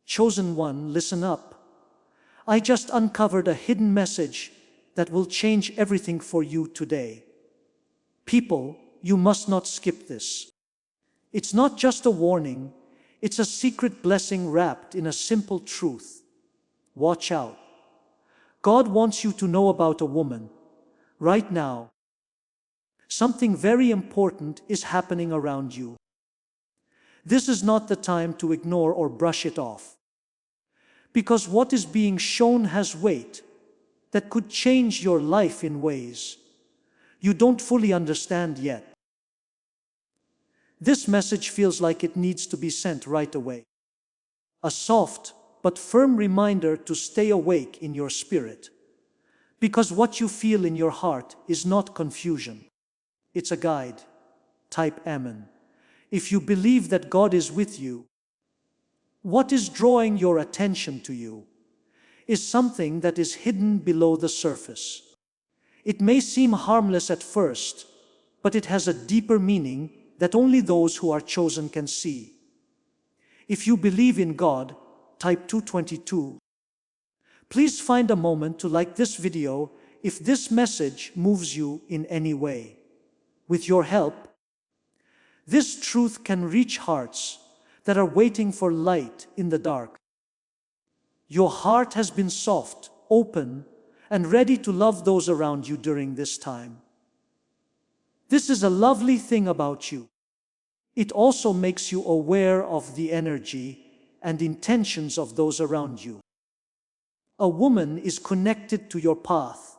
Chosen one, listen up. I just uncovered a hidden message that will change everything for you today. People, you must not skip this. It's not just a warning, it's a secret blessing wrapped in a simple truth. Watch out. God wants you to know about a woman. Right now, something very important is happening around you. This is not the time to ignore or brush it off. Because what is being shown has weight that could change your life in ways you don't fully understand yet. This message feels like it needs to be sent right away. A soft but firm reminder to stay awake in your spirit. Because what you feel in your heart is not confusion. It's a guide. Type Amen. If you believe that God is with you, what is drawing your attention to you is something that is hidden below the surface. It may seem harmless at first, but it has a deeper meaning that only those who are chosen can see. If you believe in God, type 222. Please find a moment to like this video if this message moves you in any way. With your help, this truth can reach hearts that are waiting for light in the dark. Your heart has been soft, open, and ready to love those around you during this time. This is a lovely thing about you. It also makes you aware of the energy and intentions of those around you. A woman is connected to your path,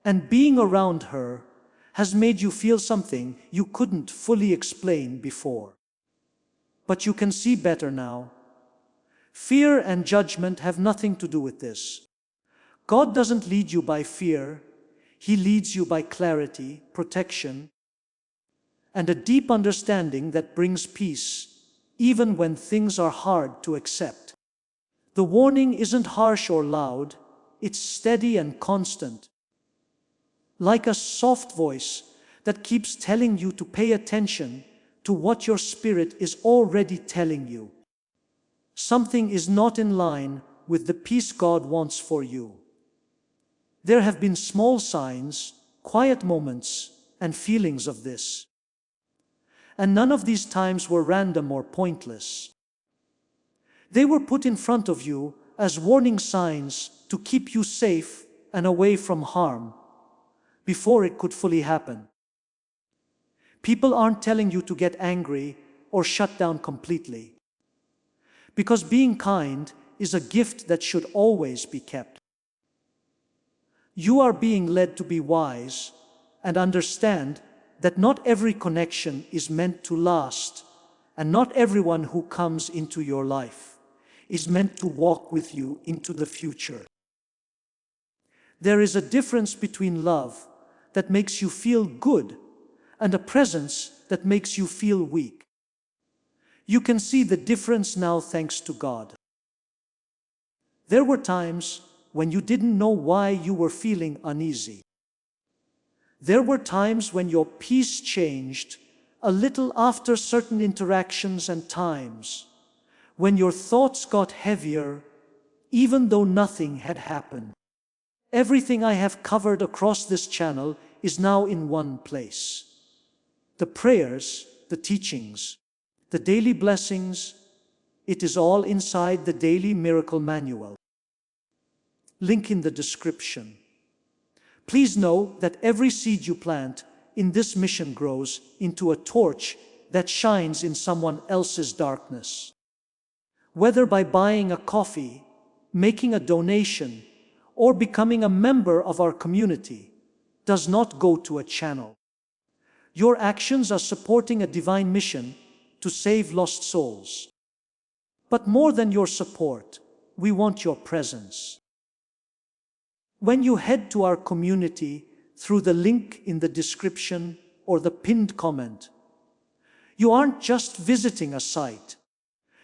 and being around her has made you feel something you couldn't fully explain before. But you can see better now. Fear and judgment have nothing to do with this. God doesn't lead you by fear. He leads you by clarity, protection, and a deep understanding that brings peace, even when things are hard to accept. The warning isn't harsh or loud, it's steady and constant. Like a soft voice that keeps telling you to pay attention to what your spirit is already telling you. Something is not in line with the peace God wants for you. There have been small signs, quiet moments, and feelings of this. And none of these times were random or pointless. They were put in front of you as warning signs to keep you safe and away from harm before it could fully happen. People aren't telling you to get angry or shut down completely. Because being kind is a gift that should always be kept. You are being led to be wise and understand that not every connection is meant to last, and not everyone who comes into your life is meant to walk with you into the future. There is a difference between love that makes you feel good and a presence that makes you feel weak. You can see the difference now thanks to God. There were times when you didn't know why you were feeling uneasy. There were times when your peace changed a little after certain interactions and times when your thoughts got heavier even though nothing had happened. Everything I have covered across this channel is now in one place. The prayers, the teachings, the daily blessings, it is all inside the Daily Miracle Manual. Link in the description. Please know that every seed you plant in this mission grows into a torch that shines in someone else's darkness. Whether by buying a coffee, making a donation, or becoming a member of our community, does not go to a channel. Your actions are supporting a divine mission to save lost souls. But more than your support, we want your presence. When you head to our community through the link in the description or the pinned comment, you aren't just visiting a site.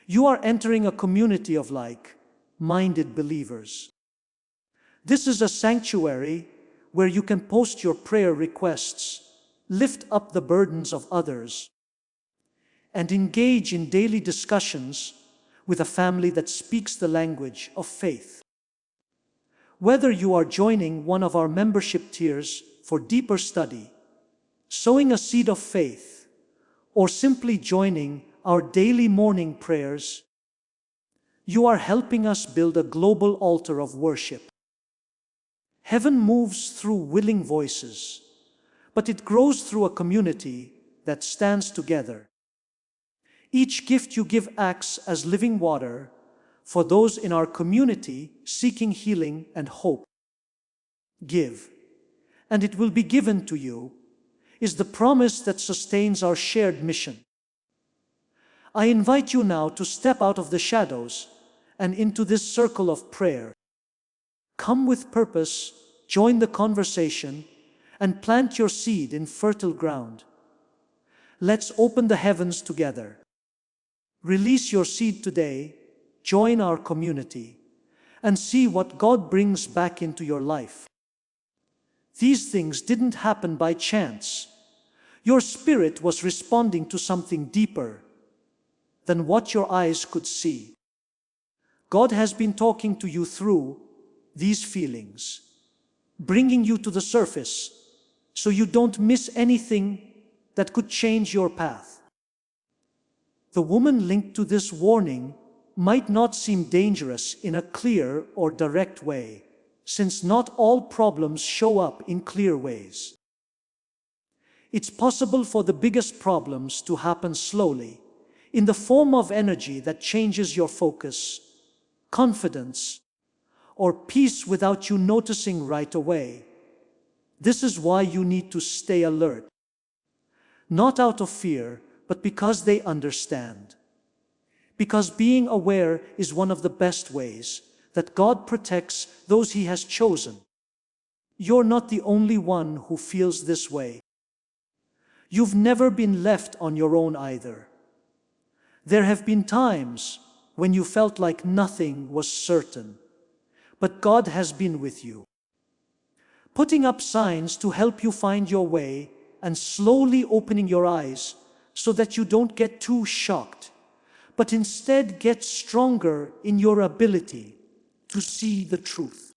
You are entering a community of like-minded believers. This is a sanctuary where you can post your prayer requests, lift up the burdens of others, and engage in daily discussions with a family that speaks the language of faith. Whether you are joining one of our membership tiers for deeper study, sowing a seed of faith, or simply joining our daily morning prayers, you are helping us build a global altar of worship. Heaven moves through willing voices, but it grows through a community that stands together. Each gift you give acts as living water for those in our community seeking healing and hope. Give, and it will be given to you, is the promise that sustains our shared mission. I invite you now to step out of the shadows and into this circle of prayer. Come with purpose, join the conversation, and plant your seed in fertile ground. Let's open the heavens together. Release your seed today, join our community, and see what God brings back into your life. These things didn't happen by chance. Your spirit was responding to something deeper than what your eyes could see. God has been talking to you through these feelings, bringing you to the surface so you don't miss anything that could change your path. The woman linked to this warning might not seem dangerous in a clear or direct way, since not all problems show up in clear ways. It's possible for the biggest problems to happen slowly, in the form of energy that changes your focus, confidence, or peace without you noticing right away. This is why you need to stay alert. Not out of fear, but because they understand. Because being aware is one of the best ways that God protects those He has chosen. You're not the only one who feels this way. You've never been left on your own either. There have been times when you felt like nothing was certain, but God has been with you, putting up signs to help you find your way and slowly opening your eyes so that you don't get too shocked, but instead get stronger in your ability to see the truth.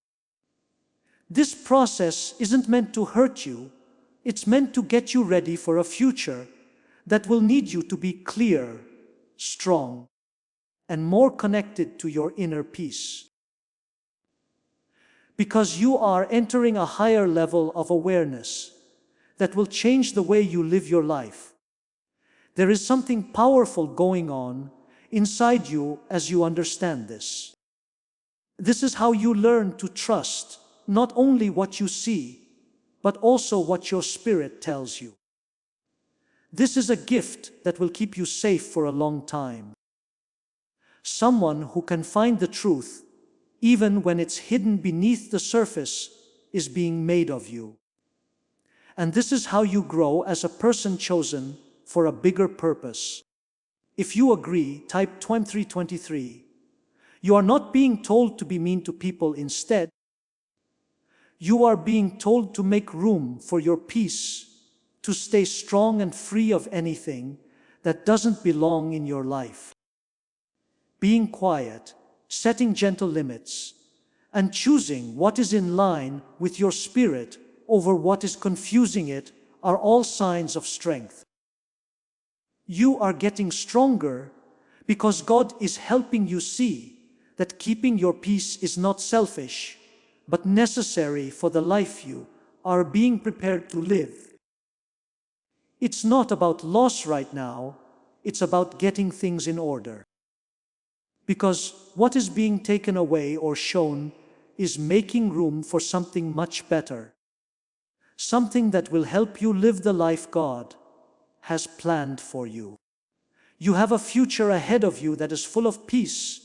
This process isn't meant to hurt you, it's meant to get you ready for a future that will need you to be clear, strong, and more connected to your inner peace. Because you are entering a higher level of awareness that will change the way you live your life. There is something powerful going on inside you as you understand this. This is how you learn to trust not only what you see, but also what your spirit tells you. This is a gift that will keep you safe for a long time. Someone who can find the truth, even when it's hidden beneath the surface, is being made of you. And this is how you grow as a person chosen for a bigger purpose. If you agree, type 2323. You are not being told to be mean to people instead. You are being told to make room for your peace, to stay strong and free of anything that doesn't belong in your life. Being quiet, setting gentle limits, and choosing what is in line with your spirit over what is confusing it are all signs of strength. You are getting stronger because God is helping you see that keeping your peace is not selfish, but necessary for the life you are being prepared to live. It's not about loss right now, it's about getting things in order. Because what is being taken away or shown is making room for something much better. Something that will help you live the life God has planned for you. You have a future ahead of you that is full of peace,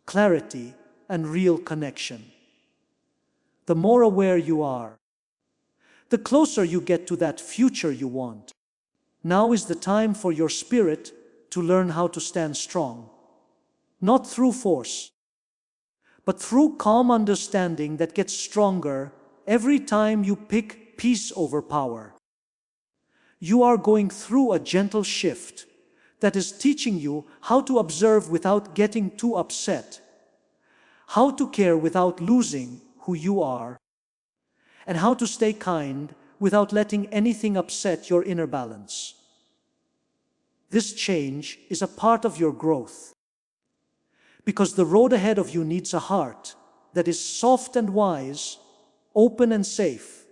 clarity, and real connection. The more aware you are, the closer you get to that future you want. Now is the time for your spirit to learn how to stand strong. Not through force, but through calm understanding that gets stronger every time you pick peace over power. You are going through a gentle shift that is teaching you how to observe without getting too upset, how to care without losing who you are, and how to stay kind without letting anything upset your inner balance. This change is a part of your growth, because the road ahead of you needs a heart that is soft and wise, open and safe,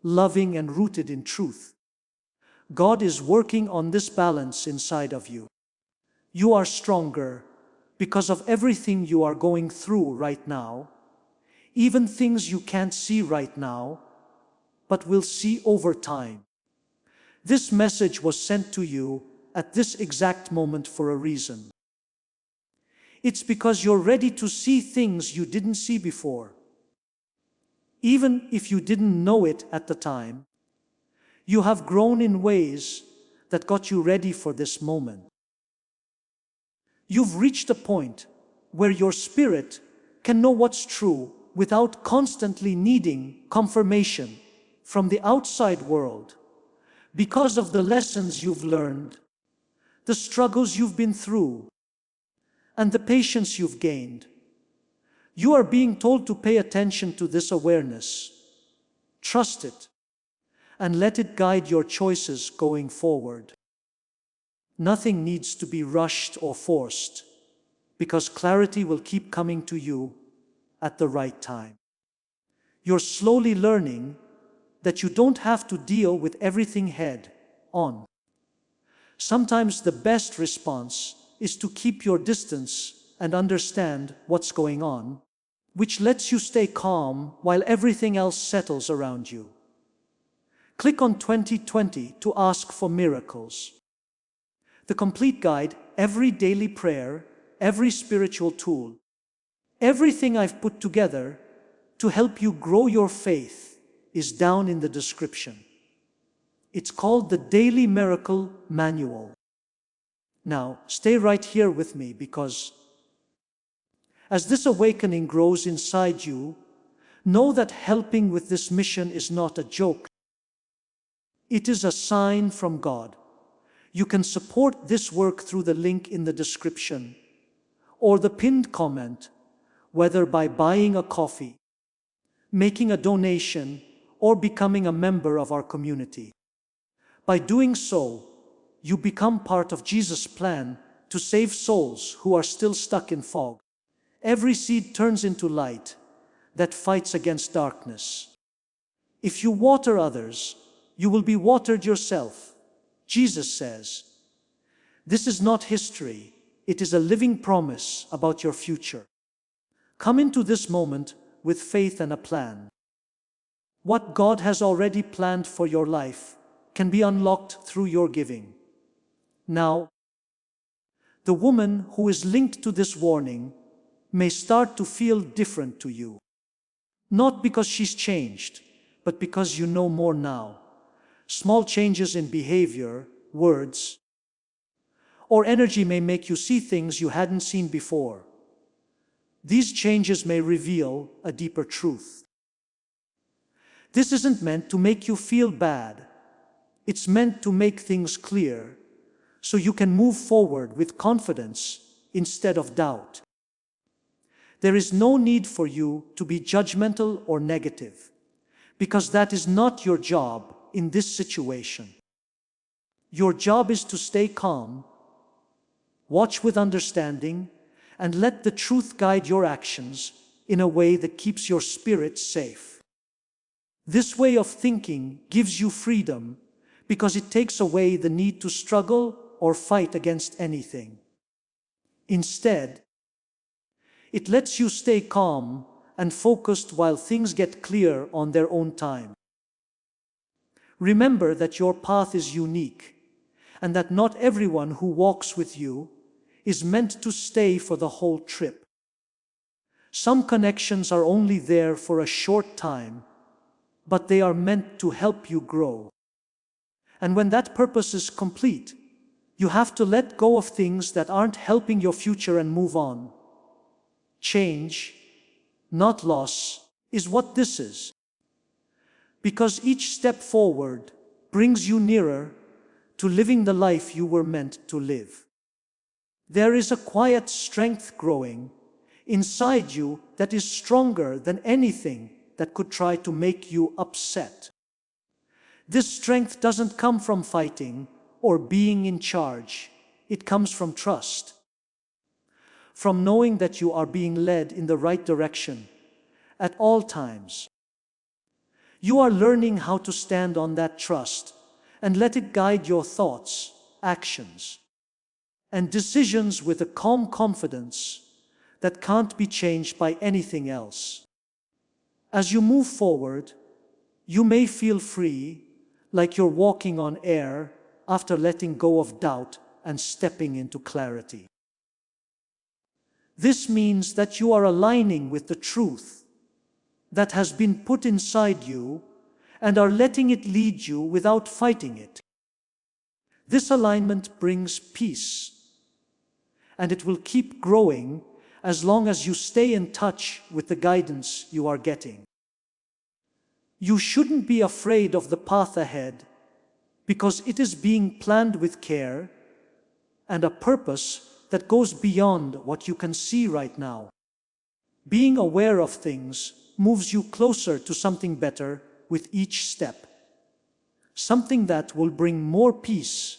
loving and rooted in truth. God is working on this balance inside of you. You are stronger because of everything you are going through right now, even things you can't see right now, but will see over time. This message was sent to you at this exact moment for a reason. It's because you're ready to see things you didn't see before. Even if you didn't know it at the time, you have grown in ways that got you ready for this moment. You've reached a point where your spirit can know what's true without constantly needing confirmation from the outside world because of the lessons you've learned, the struggles you've been through, and the patience you've gained. You are being told to pay attention to this awareness, trust it, and let it guide your choices going forward. Nothing needs to be rushed or forced, because clarity will keep coming to you at the right time. You're slowly learning that you don't have to deal with everything head on. Sometimes the best response is to keep your distance and understand what's going on, which lets you stay calm while everything else settles around you. Click on 2020 to ask for miracles. The complete guide, every daily prayer, every spiritual tool, everything I've put together to help you grow your faith is down in the description. It's called the Daily Miracle Manual. Now, stay right here with me, because as this awakening grows inside you, know that helping with this mission is not a joke. It is a sign from God. You can support this work through the link in the description or the pinned comment, whether by buying a coffee, making a donation, or becoming a member of our community. By doing so, you become part of Jesus' plan to save souls who are still stuck in fog. Every seed turns into light that fights against darkness. If you water others, you will be watered yourself, Jesus says. This is not history, it is a living promise about your future. Come into this moment with faith and a plan. What God has already planned for your life can be unlocked through your giving. Now, the woman who is linked to this warning may start to feel different to you. Not because she's changed, but because you know more now. Small changes in behavior, words, or energy may make you see things you hadn't seen before. These changes may reveal a deeper truth. This isn't meant to make you feel bad. It's meant to make things clear, so you can move forward with confidence instead of doubt. There is no need for you to be judgmental or negative, because that is not your job in this situation. Your job is to stay calm, watch with understanding, and let the truth guide your actions in a way that keeps your spirit safe. This way of thinking gives you freedom, because it takes away the need to struggle or fight against anything. Instead, it lets you stay calm and focused while things get clear on their own time. Remember that your path is unique, and that not everyone who walks with you is meant to stay for the whole trip. Some connections are only there for a short time, but they are meant to help you grow. And when that purpose is complete, you have to let go of things that aren't helping your future and move on. Change, not loss, is what this is. Because each step forward brings you nearer to living the life you were meant to live. There is a quiet strength growing inside you that is stronger than anything that could try to make you upset. This strength doesn't come from fighting or being in charge. It comes from trust, from knowing that you are being led in the right direction at all times. You are learning how to stand on that trust and let it guide your thoughts, actions, and decisions with a calm confidence that can't be changed by anything else. As you move forward, you may feel free, like you're walking on air after letting go of doubt and stepping into clarity. This means that you are aligning with the truth that has been put inside you and are letting it lead you without fighting it. This alignment brings peace, and it will keep growing as long as you stay in touch with the guidance you are getting. You shouldn't be afraid of the path ahead, because it is being planned with care and a purpose that goes beyond what you can see right now. Being aware of things moves you closer to something better with each step. Something that will bring more peace,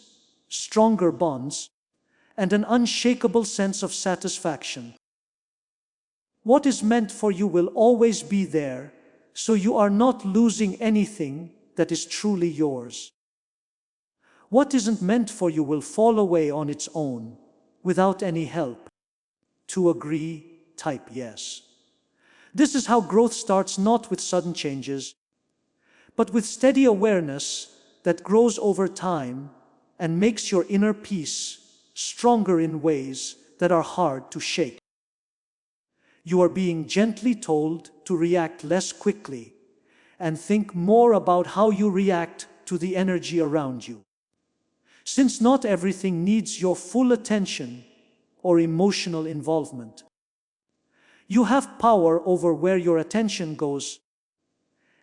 stronger bonds, and an unshakable sense of satisfaction. What is meant for you will always be there, so you are not losing anything that is truly yours. What isn't meant for you will fall away on its own, without any help. To agree, type yes. This is how growth starts, not with sudden changes, but with steady awareness that grows over time and makes your inner peace stronger in ways that are hard to shake. You are being gently told to react less quickly and think more about how you react to the energy around you. Since not everything needs your full attention or emotional involvement, you have power over where your attention goes,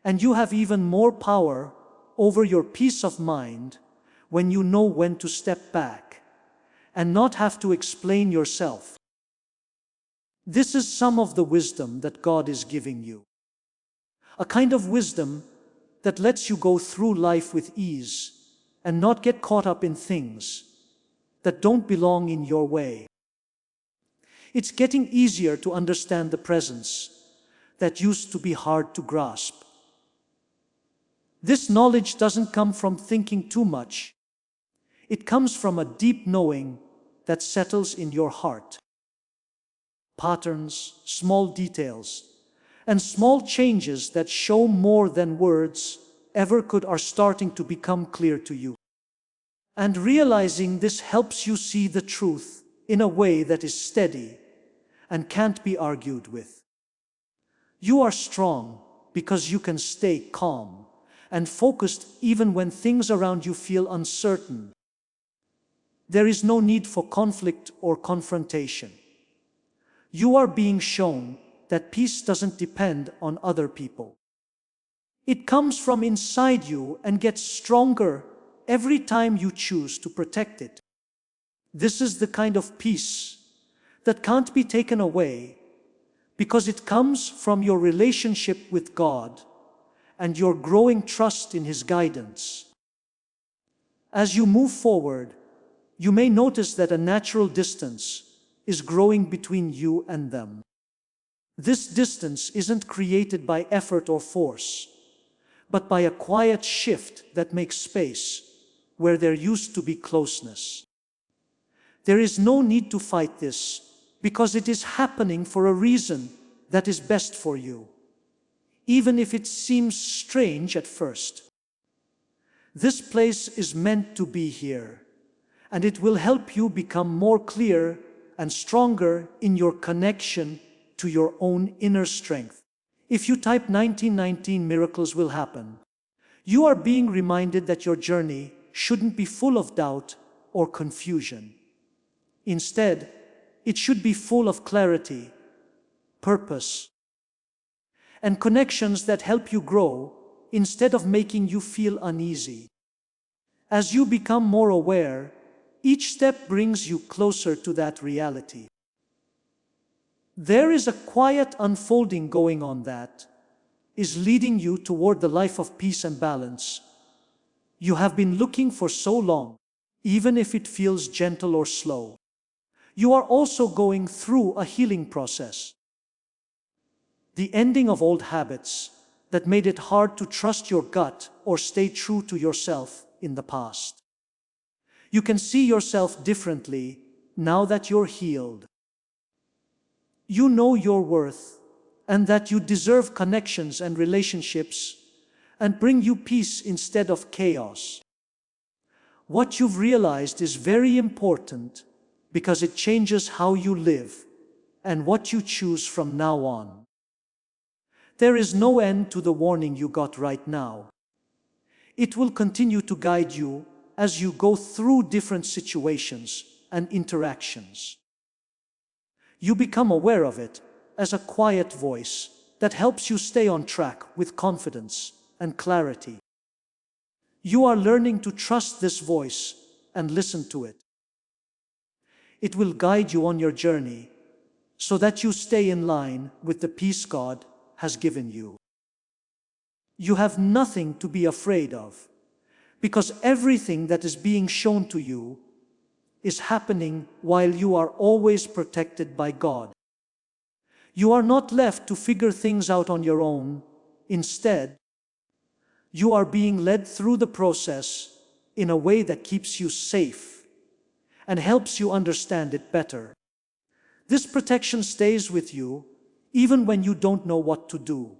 and you have even more power over your peace of mind when you know when to step back and not have to explain yourself. This is some of the wisdom that God is giving you. A kind of wisdom that lets you go through life with ease and not get caught up in things that don't belong in your way. It's getting easier to understand the presence that used to be hard to grasp. This knowledge doesn't come from thinking too much. It comes from a deep knowing that settles in your heart. Patterns, small details, and small changes that show more than words ever could are starting to become clear to you. And realizing this helps you see the truth in a way that is steady and can't be argued with. You are strong because you can stay calm and focused even when things around you feel uncertain. There is no need for conflict or confrontation. You are being shown that peace doesn't depend on other people. It comes from inside you and gets stronger every time you choose to protect it. This is the kind of peace that can't be taken away because it comes from your relationship with God and your growing trust in His guidance. As you move forward, you may notice that a natural distance is growing between you and them. This distance isn't created by effort or force, but by a quiet shift that makes space where there used to be closeness. There is no need to fight this, because it is happening for a reason that is best for you, even if it seems strange at first. This place is meant to be here, and it will help you become more clear and stronger in your connection to your own inner strength. If you type 1919, miracles will happen. You are being reminded that your journey shouldn't be full of doubt or confusion. Instead, it should be full of clarity, purpose, and connections that help you grow instead of making you feel uneasy. As you become more aware, Each step brings you closer to that reality. There is a quiet unfolding going on that is leading you toward the life of peace and balance you have been looking for so long, even if it feels gentle or slow. You are also going through a healing process. The ending of old habits that made it hard to trust your gut or stay true to yourself in the past. You can see yourself differently now that you're healed. You know your worth and that you deserve connections and relationships and bring you peace instead of chaos. What you've realized is very important because it changes how you live and what you choose from now on. There is no end to the warning you got right now. It will continue to guide you as you go through different situations and interactions. You become aware of it as a quiet voice that helps you stay on track with confidence and clarity. You are learning to trust this voice and listen to it. It will guide you on your journey so that you stay in line with the peace God has given you. You have nothing to be afraid of because everything that is being shown to you is happening while you are always protected by God. You are not left to figure things out on your own. Instead, you are being led through the process in a way that keeps you safe and helps you understand it better. This protection stays with you even when you don't know what to do.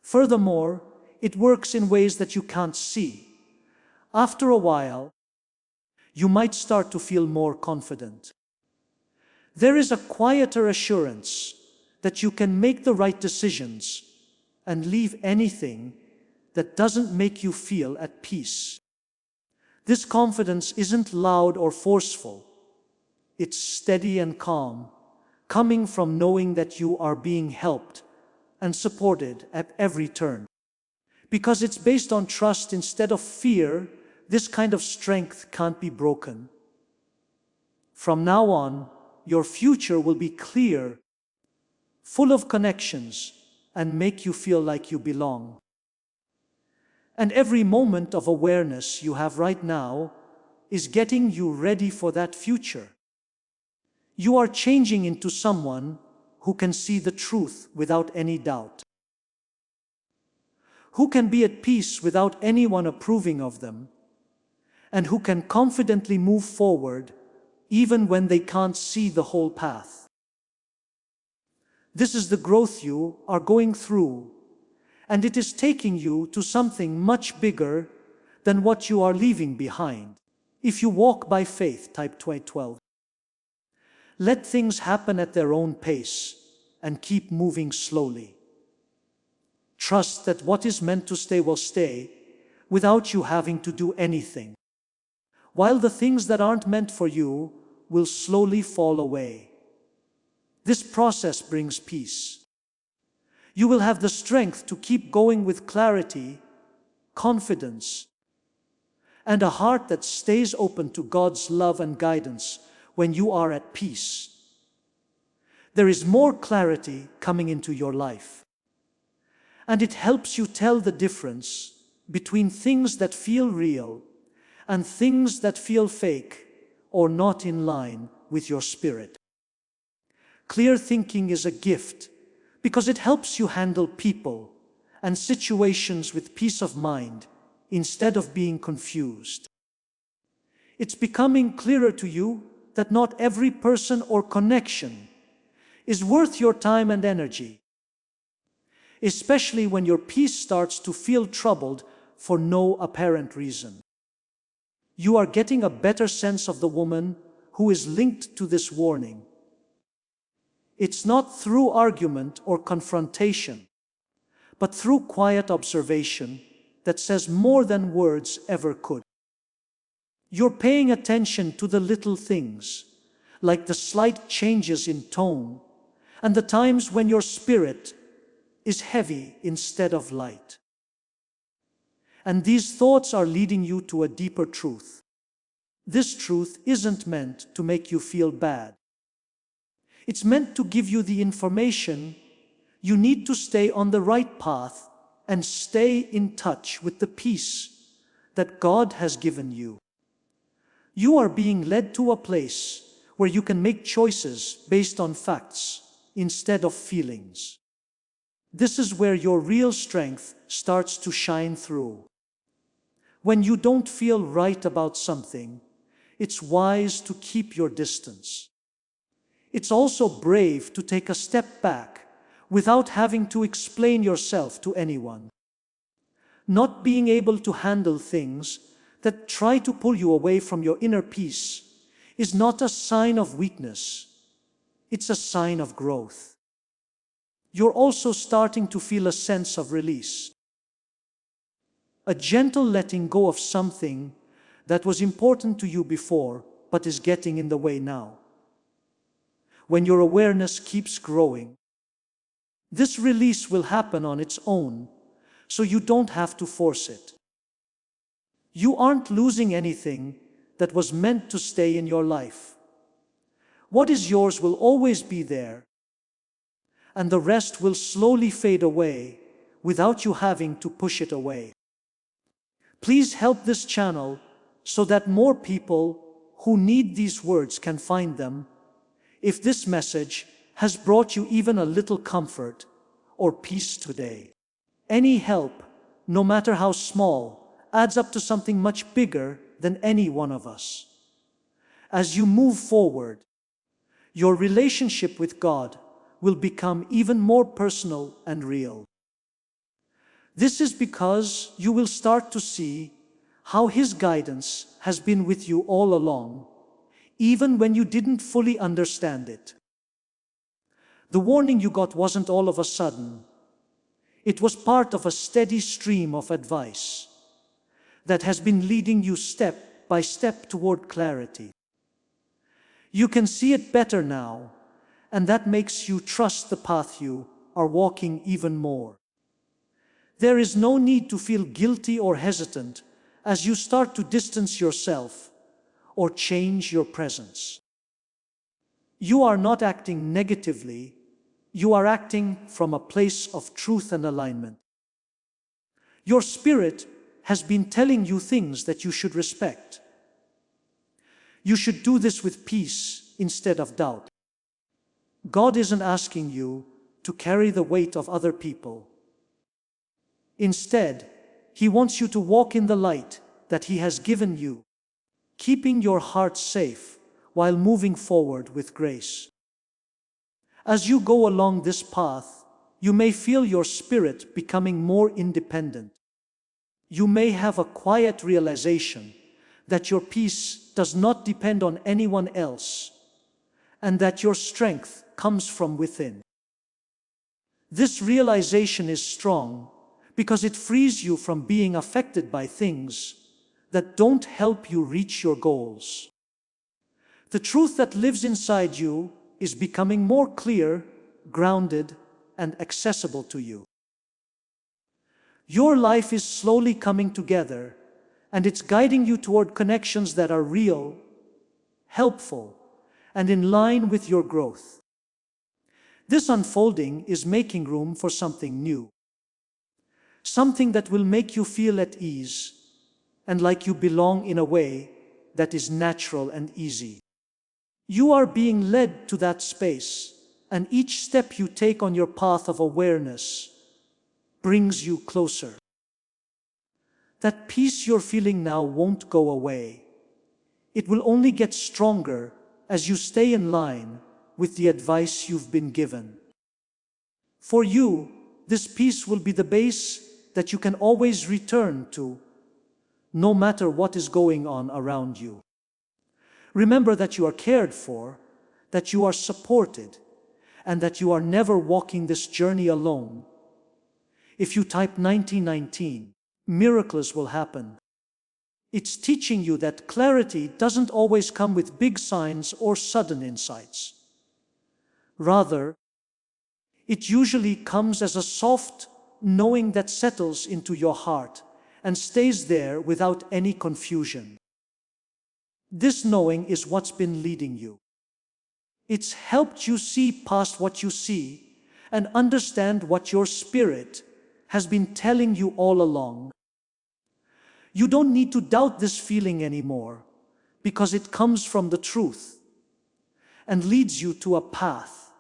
Furthermore, it works in ways that you can't see. After a while, you might start to feel more confident. There is a quieter assurance that you can make the right decisions and leave anything that doesn't make you feel at peace. This confidence isn't loud or forceful. It's steady and calm, coming from knowing that you are being helped and supported at every turn. Because it's based on trust instead of fear, this kind of strength can't be broken. From now on, your future will be clear, full of connections, and make you feel like you belong. And every moment of awareness you have right now is getting you ready for that future. You are changing into someone who can see the truth without any doubt, who can be at peace without anyone approving of them, and who can confidently move forward even when they can't see the whole path. This is the growth you are going through, and it is taking you to something much bigger than what you are leaving behind. If you walk by faith, type 12. Let things happen at their own pace and keep moving slowly. Trust that what is meant to stay will stay without you having to do anything, while the things that aren't meant for you will slowly fall away. This process brings peace. You will have the strength to keep going with clarity, confidence, and a heart that stays open to God's love and guidance when you are at peace. There is more clarity coming into your life, and it helps you tell the difference between things that feel real and things that feel fake or not in line with your spirit. Clear thinking is a gift because it helps you handle people and situations with peace of mind instead of being confused. It's becoming clearer to you that not every person or connection is worth your time and energy, especially when your peace starts to feel troubled for no apparent reason. You are getting a better sense of the woman who is linked to this warning. It's not through argument or confrontation, but through quiet observation that says more than words ever could. You're paying attention to the little things, like the slight changes in tone, and the times when your spirit is heavy instead of light. And these thoughts are leading you to a deeper truth. This truth isn't meant to make you feel bad. It's meant to give you the information you need to stay on the right path and stay in touch with the peace that God has given you. You are being led to a place where you can make choices based on facts instead of feelings. This is where your real strength starts to shine through. When you don't feel right about something, it's wise to keep your distance. It's also brave to take a step back without having to explain yourself to anyone. Not being able to handle things that try to pull you away from your inner peace is not a sign of weakness. It's a sign of growth. You're also starting to feel a sense of release. A gentle letting go of something that was important to you before but is getting in the way now. When your awareness keeps growing, this release will happen on its own, so you don't have to force it. You aren't losing anything that was meant to stay in your life. What is yours will always be there, and the rest will slowly fade away without you having to push it away. Please help this channel so that more people who need these words can find them. If this message has brought you even a little comfort or peace today, any help, no matter how small, adds up to something much bigger than any one of us. As you move forward, your relationship with God will become even more personal and real. This is because you will start to see how His guidance has been with you all along, even when you didn't fully understand it. The warning you got wasn't all of a sudden. It was part of a steady stream of advice that has been leading you step by step toward clarity. You can see it better now, and that makes you trust the path you are walking even more. There is no need to feel guilty or hesitant as you start to distance yourself or change your presence. You are not acting negatively, you are acting from a place of truth and alignment. Your spirit has been telling you things that you should respect. You should do this with peace instead of doubt. God isn't asking you to carry the weight of other people. Instead, He wants you to walk in the light that He has given you, keeping your heart safe while moving forward with grace. As you go along this path, you may feel your spirit becoming more independent. You may have a quiet realization that your peace does not depend on anyone else, and that your strength comes from within. This realization is strong because it frees you from being affected by things that don't help you reach your goals. The truth that lives inside you is becoming more clear, grounded, and accessible to you. Your life is slowly coming together, and it's guiding you toward connections that are real, helpful, and in line with your growth. This unfolding is making room for something new. Something that will make you feel at ease and like you belong in a way that is natural and easy. You are being led to that space, and each step you take on your path of awareness brings you closer. That peace you're feeling now won't go away. It will only get stronger as you stay in line with the advice you've been given. For you, this peace will be the base that you can always return to, no matter what is going on around you. Remember that you are cared for, that you are supported, and that you are never walking this journey alone. If you type 1919, miracles will happen. It's teaching you that clarity doesn't always come with big signs or sudden insights. Rather, it usually comes as a soft knowing that settles into your heart and stays there without any confusion. This knowing is what's been leading you. It's helped you see past what you see and understand what your spirit has been telling you all along. You don't need to doubt this feeling anymore because it comes from the truth and leads you to a path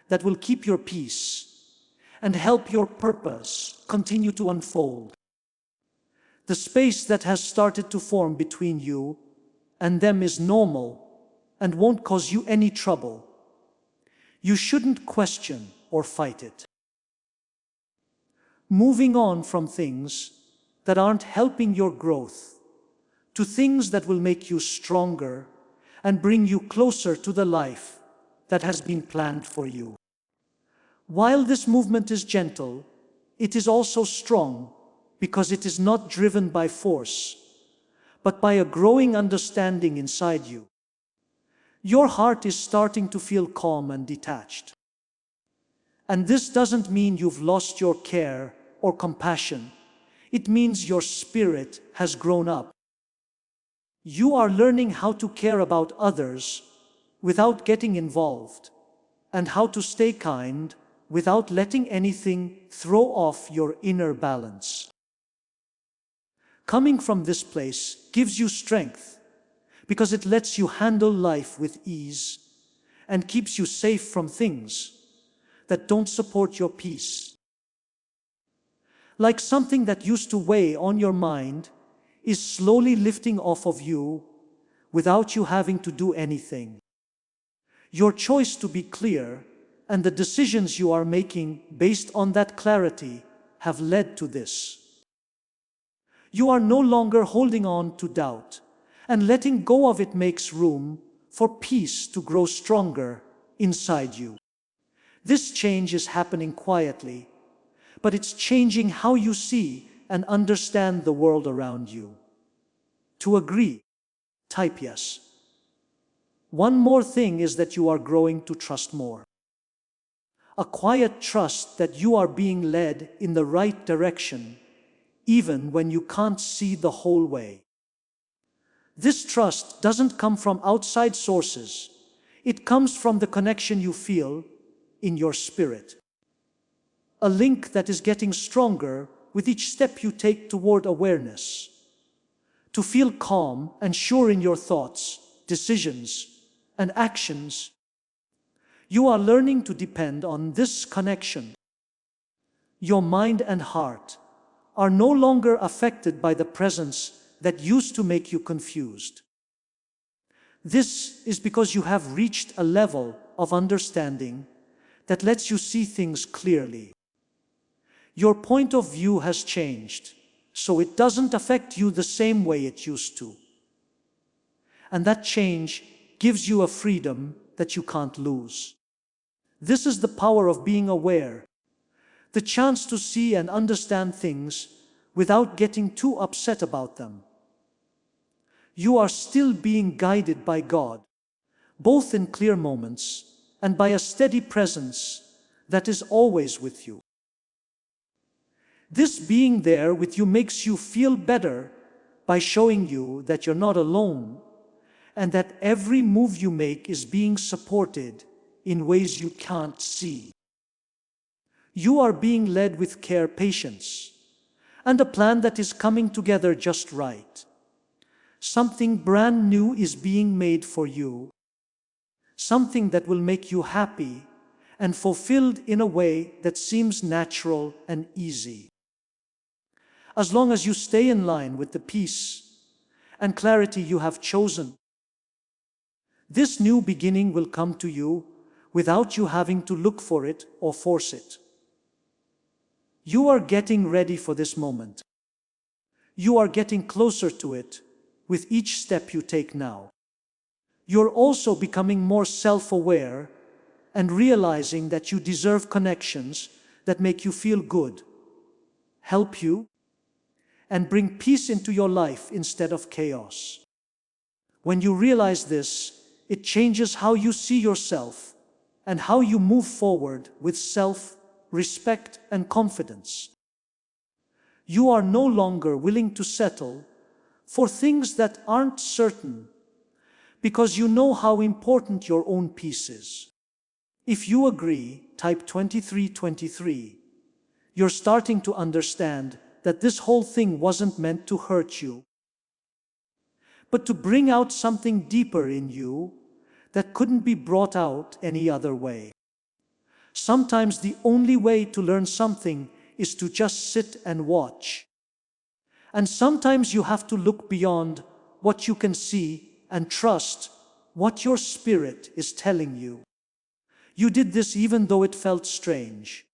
that will keep your peace and help your purpose continue to unfold. The space that has started to form between you and them is normal and won't cause you any trouble. You shouldn't question or fight it. Moving on from things that aren't helping your growth to things that will make you stronger and bring you closer to the life that has been planned for you. While this movement is gentle, it is also strong because it is not driven by force, but by a growing understanding inside you. Your heart is starting to feel calm and detached. And this doesn't mean you've lost your care or compassion. It means your spirit has grown up. You are learning how to care about others without getting involved, and how to stay kind without letting anything throw off your inner balance. Coming from this place gives you strength because it lets you handle life with ease and keeps you safe from things that don't support your peace. Like something that used to weigh on your mind is slowly lifting off of you without you having to do anything. Your choice to be clear and the decisions you are making based on that clarity have led to this. You are no longer holding on to doubt, and letting go of it makes room for peace to grow stronger inside you. This change is happening quietly, but it's changing how you see and understand the world around you. To agree, type yes. One more thing is that you are growing to trust more. A quiet trust that you are being led in the right direction, even when you can't see the whole way. This trust doesn't come from outside sources. It comes from the connection you feel in your spirit. A link that is getting stronger with each step you take toward awareness. To feel calm and sure in your thoughts, decisions, and actions. You are learning to depend on this connection. Your mind and heart are no longer affected by the presence that used to make you confused. This is because you have reached a level of understanding that lets you see things clearly. Your point of view has changed, so it doesn't affect you the same way it used to. And that change gives you a freedom that you can't lose. This is the power of being aware, the chance to see and understand things without getting too upset about them. You are still being guided by God, both in clear moments and by a steady presence that is always with you. This being there with you makes you feel better by showing you that you're not alone and that every move you make is being supported in ways you can't see. You are being led with care, patience, and a plan that is coming together just right. Something brand new is being made for you. Something that will make you happy and fulfilled in a way that seems natural and easy. As long as you stay in line with the peace and clarity you have chosen, this new beginning will come to you without you having to look for it or force it. You are getting ready for this moment. You are getting closer to it with each step you take now. You're also becoming more self-aware and realizing that you deserve connections that make you feel good, help you, and bring peace into your life instead of chaos. When you realize this, it changes how you see yourself and how you move forward with self-respect and confidence. You are no longer willing to settle for things that aren't certain, because you know how important your own peace is. If you agree, type 2323. You're starting to understand that this whole thing wasn't meant to hurt you, but to bring out something deeper in you that couldn't be brought out any other way. Sometimes the only way to learn something is to just sit and watch. And sometimes you have to look beyond what you can see and trust what your spirit is telling you. You did this even though it felt strange.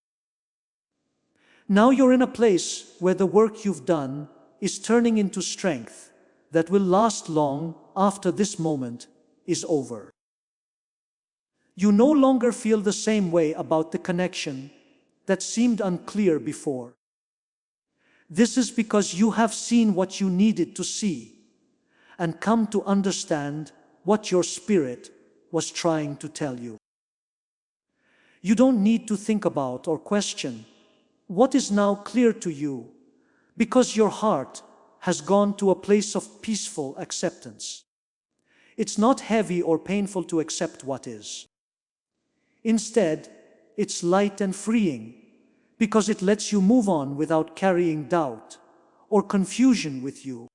Now you're in a place where the work you've done is turning into strength that will last long after this moment is over. You no longer feel the same way about the connection that seemed unclear before. This is because you have seen what you needed to see and come to understand what your spirit was trying to tell you. You don't need to think about or question what is now clear to you, because your heart has gone to a place of peaceful acceptance. It's not heavy or painful to accept what is. Instead, it's light and freeing, because it lets you move on without carrying doubt or confusion with you.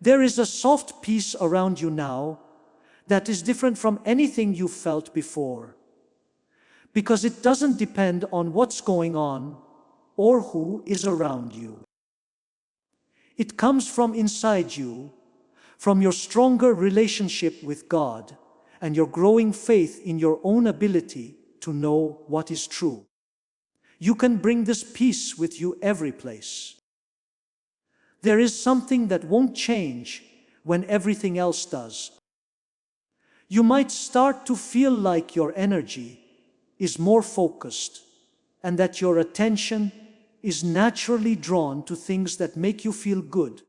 There is a soft peace around you now that is different from anything you felt before, because it doesn't depend on what's going on or who is around you. It comes from inside you, from your stronger relationship with God and your growing faith in your own ability to know what is true. You can bring this peace with you every place. There is something that won't change when everything else does. You might start to feel like your energy is more focused and that your attention is naturally drawn to things that make you feel good,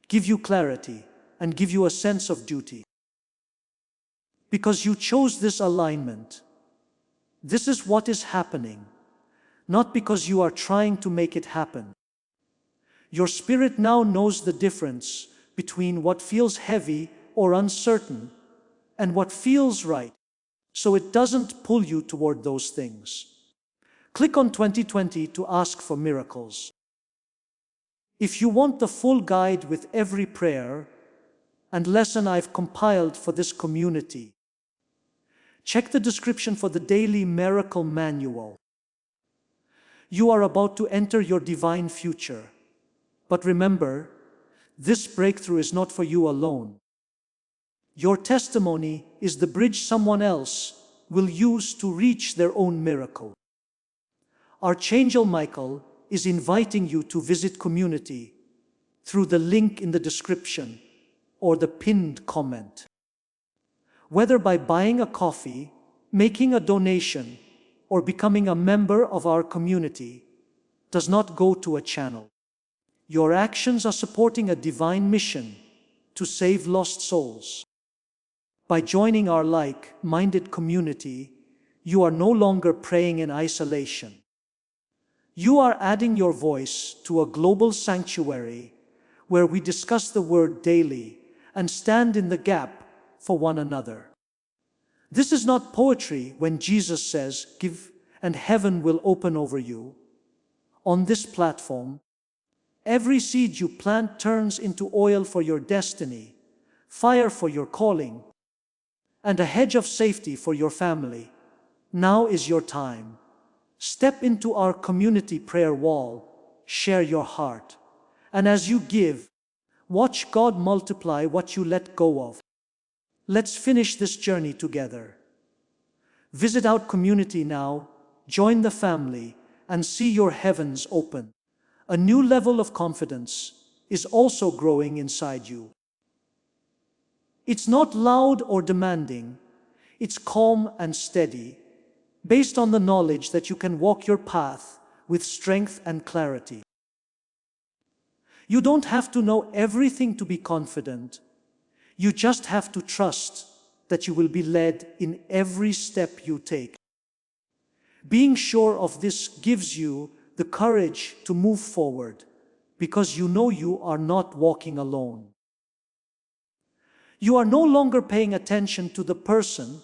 give you clarity, and give you a sense of duty. Because you chose this alignment. This is what is happening, not because you are trying to make it happen. Your spirit now knows the difference between what feels heavy or uncertain and what feels right, so it doesn't pull you toward those things. Click on 2020 to ask for miracles. If you want the full guide with every prayer and lesson I've compiled for this community, check the description for the Daily Miracle Manual. You are about to enter your divine future. But remember, this breakthrough is not for you alone. Your testimony is the bridge someone else will use to reach their own miracle. Archangel Michael is inviting you to visit community through the link in the description or the pinned comment. Whether by buying a coffee, making a donation, or becoming a member of our community, does not go to a channel. Your actions are supporting a divine mission to save lost souls. By joining our like-minded community, you are no longer praying in isolation. You are adding your voice to a global sanctuary where we discuss the Word daily and stand in the gap for one another. This is not poetry when Jesus says, "Give, and heaven will open over you." On this platform, every seed you plant turns into oil for your destiny, fire for your calling, and a hedge of safety for your family. Now is your time. Step into our community prayer wall, share your heart, and as you give, watch God multiply what you let go of. Let's finish this journey together. Visit our community now, join the family, and see your heavens open. A new level of confidence is also growing inside you. It's not loud or demanding, it's calm and steady, based on the knowledge that you can walk your path with strength and clarity. You don't have to know everything to be confident. You just have to trust that you will be led in every step you take. Being sure of this gives you the courage to move forward, because you know you are not walking alone. You are no longer paying attention to the person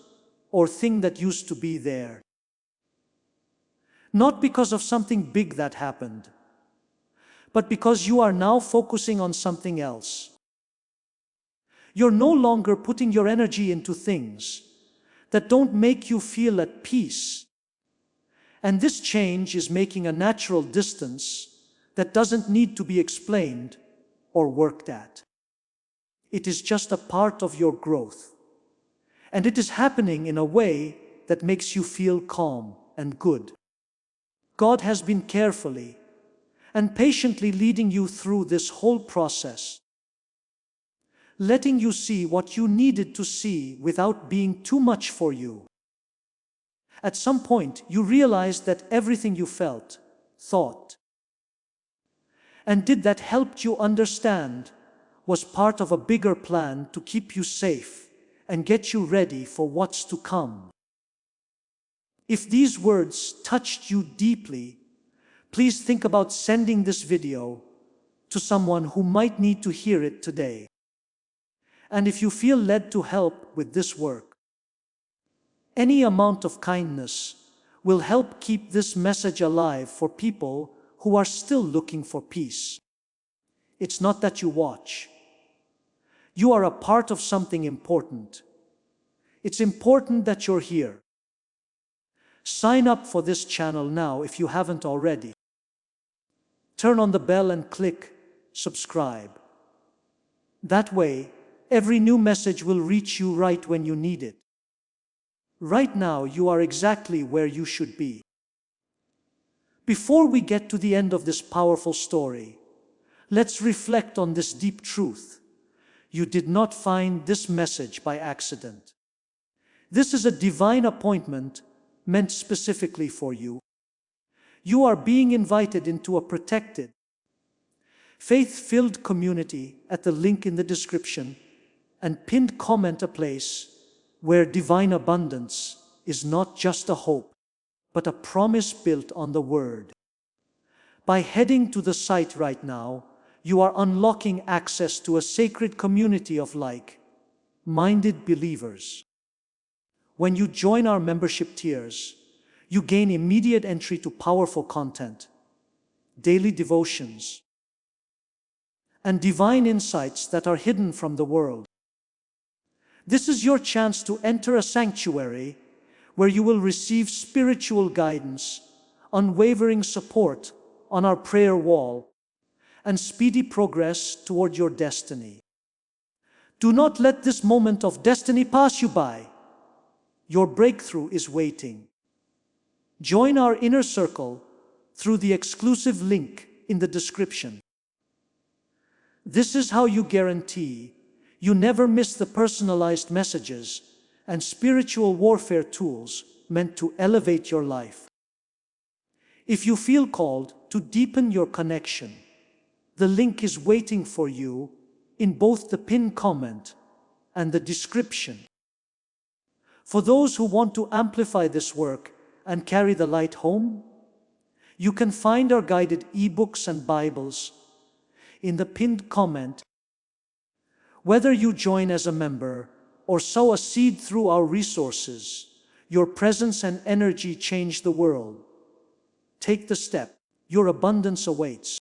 or thing that used to be there. Not because of something big that happened, but because you are now focusing on something else. You're no longer putting your energy into things that don't make you feel at peace. And this change is making a natural distance that doesn't need to be explained or worked at. It is just a part of your growth. And it is happening in a way that makes you feel calm and good. God has been carefully and patiently leading you through this whole process, letting you see what you needed to see without being too much for you. At some point, you realized that everything you felt, thought, and did that helped you understand was part of a bigger plan to keep you safe and get you ready for what's to come. If these words touched you deeply, please think about sending this video to someone who might need to hear it today. And if you feel led to help with this work, any amount of kindness will help keep this message alive for people who are still looking for peace. It's not that you watch. You are a part of something important. It's important that you're here. Sign up for this channel now if you haven't already. Turn on the bell and click subscribe. That way, every new message will reach you right when you need it. Right now, you are exactly where you should be. Before we get to the end of this powerful story, let's reflect on this deep truth. You did not find this message by accident. This is a divine appointment meant specifically for you. You are being invited into a protected, faith-filled community at the link in the description and pinned comment, a place where divine abundance is not just a hope, but a promise built on the Word. By heading to the site right now, you are unlocking access to a sacred community of like-minded believers. When you join our membership tiers, you gain immediate entry to powerful content, daily devotions, and divine insights that are hidden from the world. This is your chance to enter a sanctuary where you will receive spiritual guidance, unwavering support on our prayer wall, and speedy progress toward your destiny. Do not let this moment of destiny pass you by. Your breakthrough is waiting. Join our inner circle through the exclusive link in the description. This is how you guarantee you never miss the personalized messages and spiritual warfare tools meant to elevate your life. If you feel called to deepen your connection, the link is waiting for you in both the pinned comment and the description. For those who want to amplify this work and carry the light home, you can find our guided ebooks and Bibles in the pinned comment. Whether you join as a member or sow a seed through our resources, your presence and energy change the world. Take the step. Your abundance awaits.